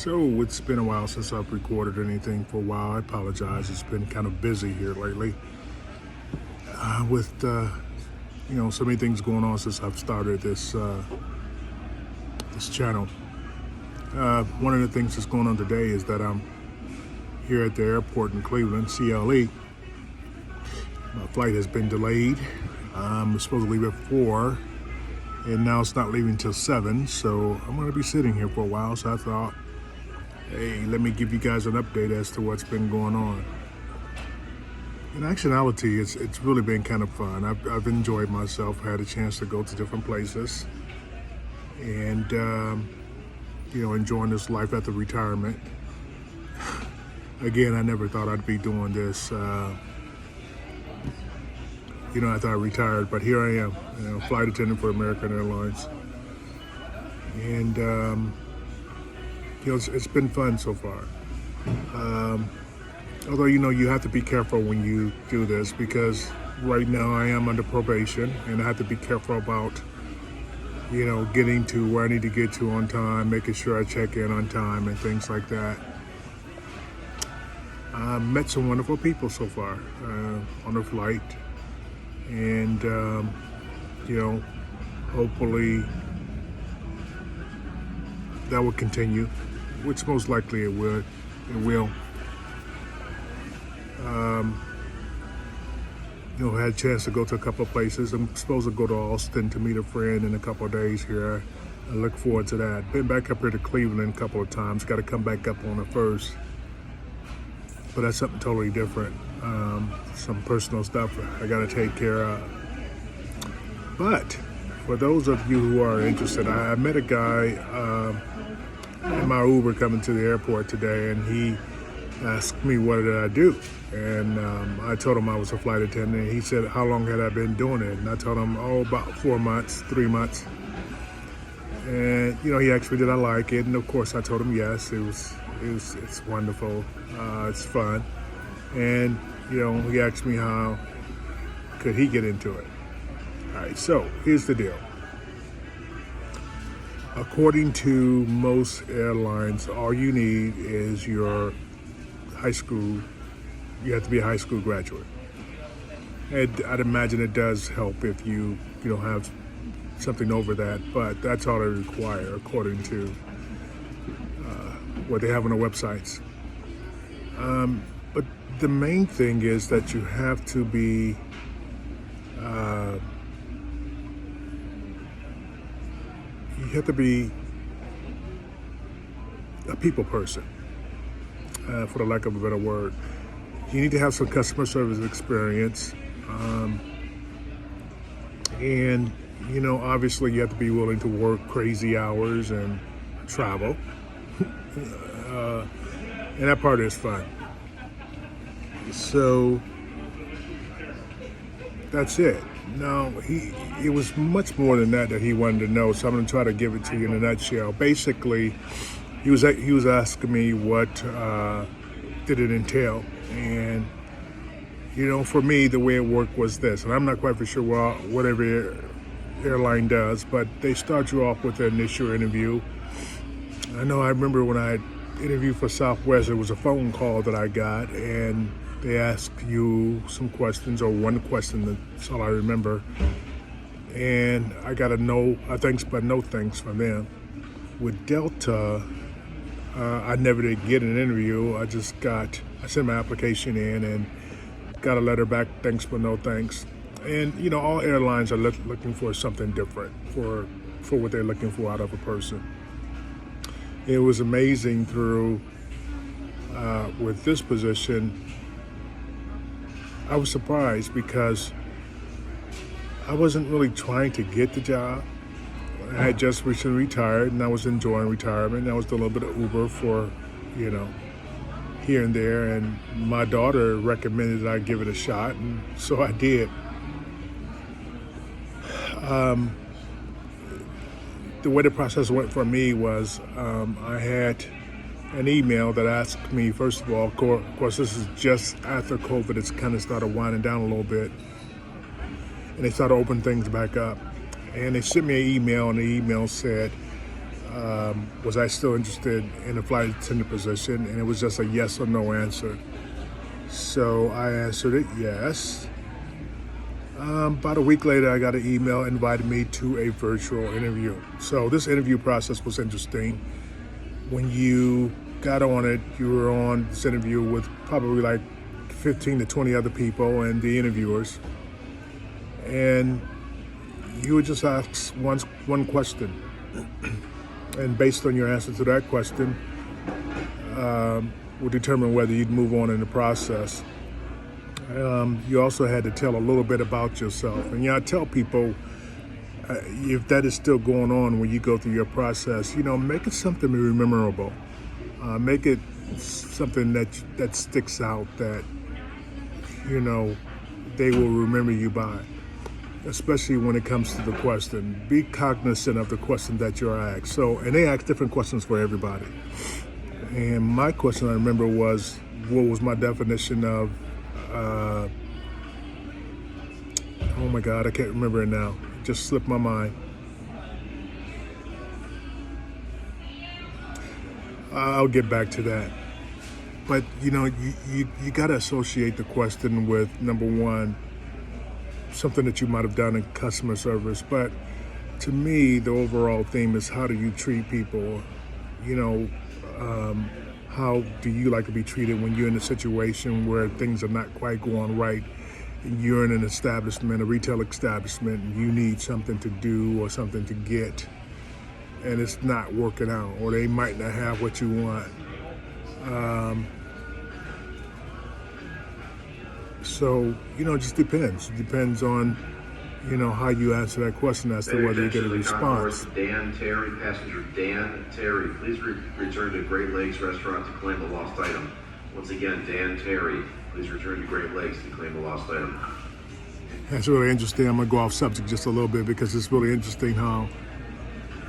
So it's been a while since I've recorded anything for a while. I apologize. It's been kind of busy here lately with so many things going on since I've started this channel. One of the things that's going on today is that I'm here at the airport in Cleveland, CLE. My flight has been delayed. I'm supposed to leave at 4, and now it's not leaving till 7. So I'm going to be sitting here for a while. So I thought, hey, let me give you guys an update as to what's been going on. In actuality, it's really been kind of fun. I've enjoyed myself, had a chance to go to different places, and enjoying this life after retirement. Again, I never thought I'd be doing this, after I retired, but here I am, flight attendant for American Airlines. And, it's been fun so far. Although, you have to be careful when you do this, because right now I am under probation and I have to be careful about, getting to where I need to get to on time, making sure I check in on time and things like that. I met some wonderful people so far on the flight, and hopefully that will continue, which most likely it will. I had a chance to go to a couple of places. I'm supposed to go to Austin to meet a friend in a couple of days here. I look forward to that. Been back up here to Cleveland a couple of times. Got to come back up on the 1st. But that's something totally different. Some personal stuff I got to take care of. But for those of you who are interested, I met a guy in my Uber coming to the airport today, and he asked me what did I do. And I told him I was a flight attendant. He said, how long had I been doing it? And I told him, about 4 months, 3 months. And, he asked me, did I like it? And of course I told him yes, it's wonderful, it's fun. And, he asked me how could he get into it. All right, so here's the deal. According to most airlines, all you need is your high school. You have to be a high school graduate. And I'd imagine it does help if you have something over that, but that's all they require according to what they have on their websites. But the main thing is that you have to be a people person, for the lack of a better word. You need to have some customer service experience, and obviously you have to be willing to work crazy hours and travel, and that part is fun. So that's it. Now, it was much more than that he wanted to know, so I'm going to try to give it to you in a nutshell. Basically, he was asking me what did it entail, and for me the way it worked was this, and I'm not quite for sure what every airline does, but they start you off with an initial interview. I remember when I interviewed for Southwest, it was a phone call that I got, and they asked you some questions, or one question, that's all I remember. And I got a thanks but no thanks from them. With Delta, I never did get an interview. I sent my application in and got a letter back, thanks but no thanks. And all airlines are looking for something different for what they're looking for out of a person. It was amazing with this position. I was surprised because I wasn't really trying to get the job. I had just recently retired, and I was enjoying retirement. I was doing a little bit of Uber for, here and there, and my daughter recommended that I give it a shot, and so I did. The way the process went for me was I had an email that asked me, first of all, of course this is just after COVID, it's kind of started winding down a little bit, and they started opening things back up. And they sent me an email, and the email said, was I still interested in a flight attendant position, and it was just a yes or no answer. So I answered it yes. About a week later, I got an email inviting me to a virtual interview. So this interview process was interesting. When you got on it, you were on this interview with probably like 15 to 20 other people and the interviewers. And you would just ask one question. And based on your answer to that question, will determine whether you'd move on in the process. You also had to tell a little bit about yourself. And I tell people, if that is still going on when you go through your process, make it something memorable. Make it something that sticks out, that, they will remember you by. Especially when it comes to the question. Be cognizant of the question that you're asked. And they ask different questions for everybody. And my question, I remember, was, what was my definition of, oh my God, I can't remember it now. It just slipped my mind. I'll get back to that. But, you got to associate the question with, number one, something that you might have done in customer service. But to me, the overall theme is, how do you treat people? How do you like to be treated when you're in a situation where things are not quite going right? You're in an establishment, a retail establishment, and you need something to do or something to get, and it's not working out, or they might not have what you want. So, it just depends. It depends on, how you answer that question as to whether you get a response. Dan Terry, passenger Dan Terry, please return to Great Lakes Restaurant to claim a lost item. Once again, Dan Terry, please return to Great Lakes to claim a lost item. That's really interesting. I'm going to go off subject just a little bit, because it's really interesting how,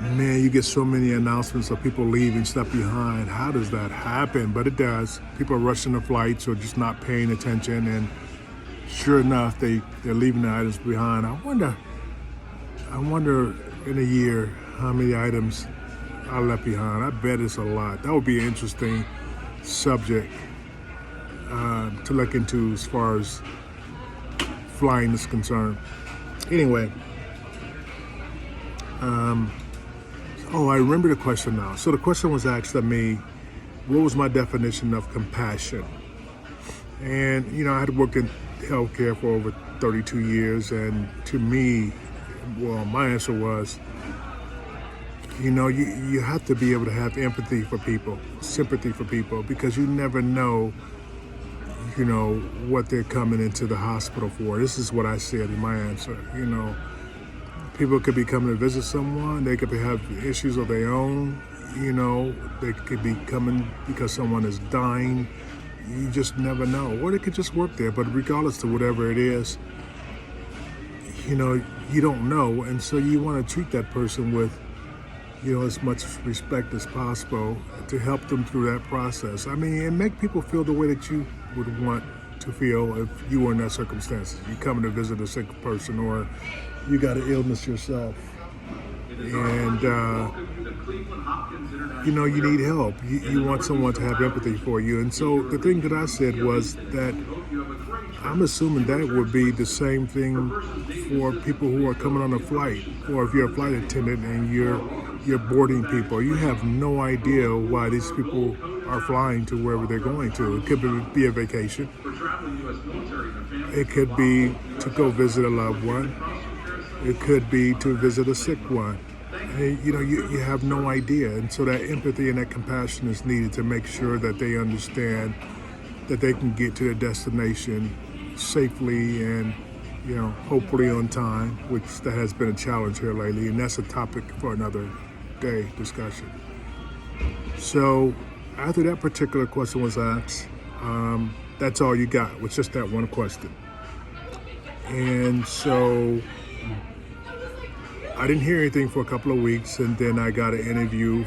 man, you get so many announcements of people leaving stuff behind. How does that happen? But it does. People are rushing the flights or just not paying attention, and sure enough, they're leaving the items behind. I wonder in a year how many items I left behind. I bet it's a lot. That would be an interesting subject to look into as far as flying is concerned. Anyway, I remember the question now. So the question was asked of me, what was my definition of compassion? And, I had worked in healthcare for over 32 years, and to me, my answer was, you have to be able to have empathy for people, sympathy for people, because you never know, what they're coming into the hospital for. This is what I said in my answer. People could be coming to visit someone. They could have issues of their own. They could be coming because someone is dying. You just never know. Or they could just work there. But regardless to whatever it is, you don't know. And so you want to treat that person with, as much respect as possible to help them through that process. And make people feel the way that you would want to feel if you were in that circumstance. You coming to visit a sick person, or you got an illness yourself, and you need help. You want someone to have empathy for you. And so the thing that I said was that I'm assuming that would be the same thing for people who are coming on a flight, or if you're a flight attendant and you're boarding people. You have no idea why these people are flying to wherever they're going to. It could be a vacation. It could be to go visit a loved one. It could be to visit a sick one. You have no idea. And so that empathy and that compassion is needed to make sure that they understand that they can get to their destination safely and, hopefully on time, which that has been a challenge here lately. And that's a topic for another day discussion. So after that particular question was asked, that's all you got, was just that one question. And so I didn't hear anything for a couple of weeks, and then I got an interview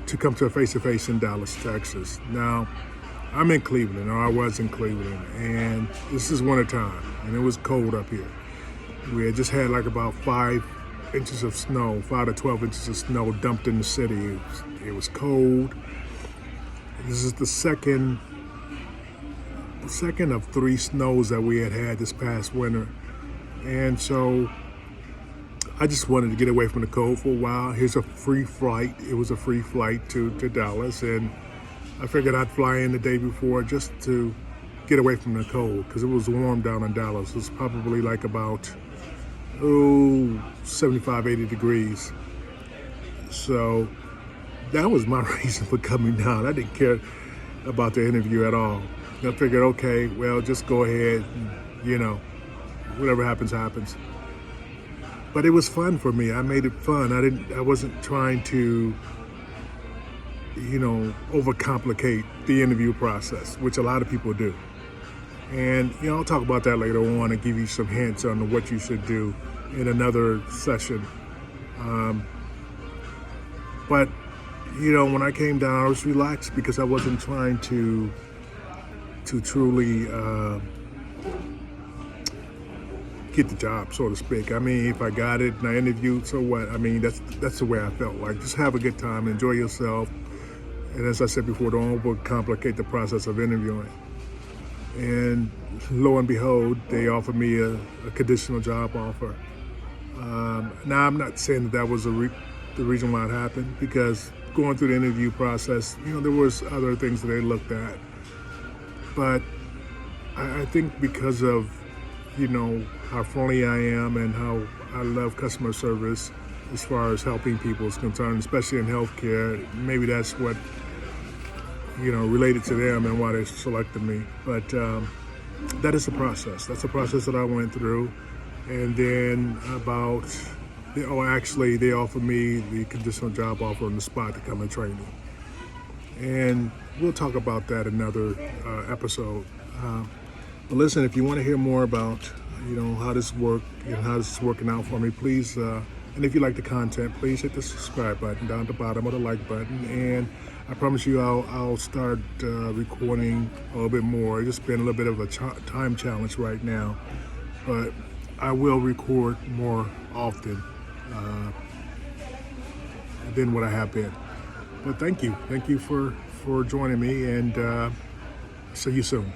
to come to a face-to-face in Dallas, Texas. Now, I'm in Cleveland, or I was in Cleveland, and this is winter time, and it was cold up here. We had just had like about 5 inches of snow, 5 to 12 inches of snow dumped in the city. It was cold. This is the second of 3 snows that we had this past winter. And so I just wanted to get away from the cold for a while. Here's a free flight. It was a free flight to Dallas, and I figured I'd fly in the day before just to get away from the cold because it was warm down in Dallas. It was probably like about 75, 80 degrees. So that was my reason for coming down. I didn't care about the interview at all. I figured, okay, well, just go ahead, and, whatever happens, happens. But it was fun for me. I made it fun. I wasn't trying to, overcomplicate the interview process, which a lot of people do. And, I'll talk about that later on and give you some hints on what you should do in another session. But, when I came down, I was relaxed because I wasn't trying to truly get the job, so to speak. I mean, if I got it and I interviewed, so what? I mean, that's the way I felt. Like, just have a good time, enjoy yourself. And as I said before, don't overcomplicate the process of interviewing. And lo and behold, they offered me a conditional job offer. Now, I'm not saying that was the reason why it happened, because going through the interview process, there was other things that they looked at. But I think because of, how friendly I am and how I love customer service as far as helping people is concerned, especially in healthcare, maybe that's what, related to them and why they selected me. But that is the process. That's the process that I went through. And then they offered me the conditional job offer on the spot to come and train me. And we'll talk about that in another episode. But listen, if you want to hear more about, how this worked and how this is working out for me, please, and if you like the content, please hit the subscribe button down at the bottom or the like button. And I promise you I'll start recording a little bit more. It's just been a little bit of a time challenge right now, but I will record more often than what I have been. But thank you for joining me, and see you soon.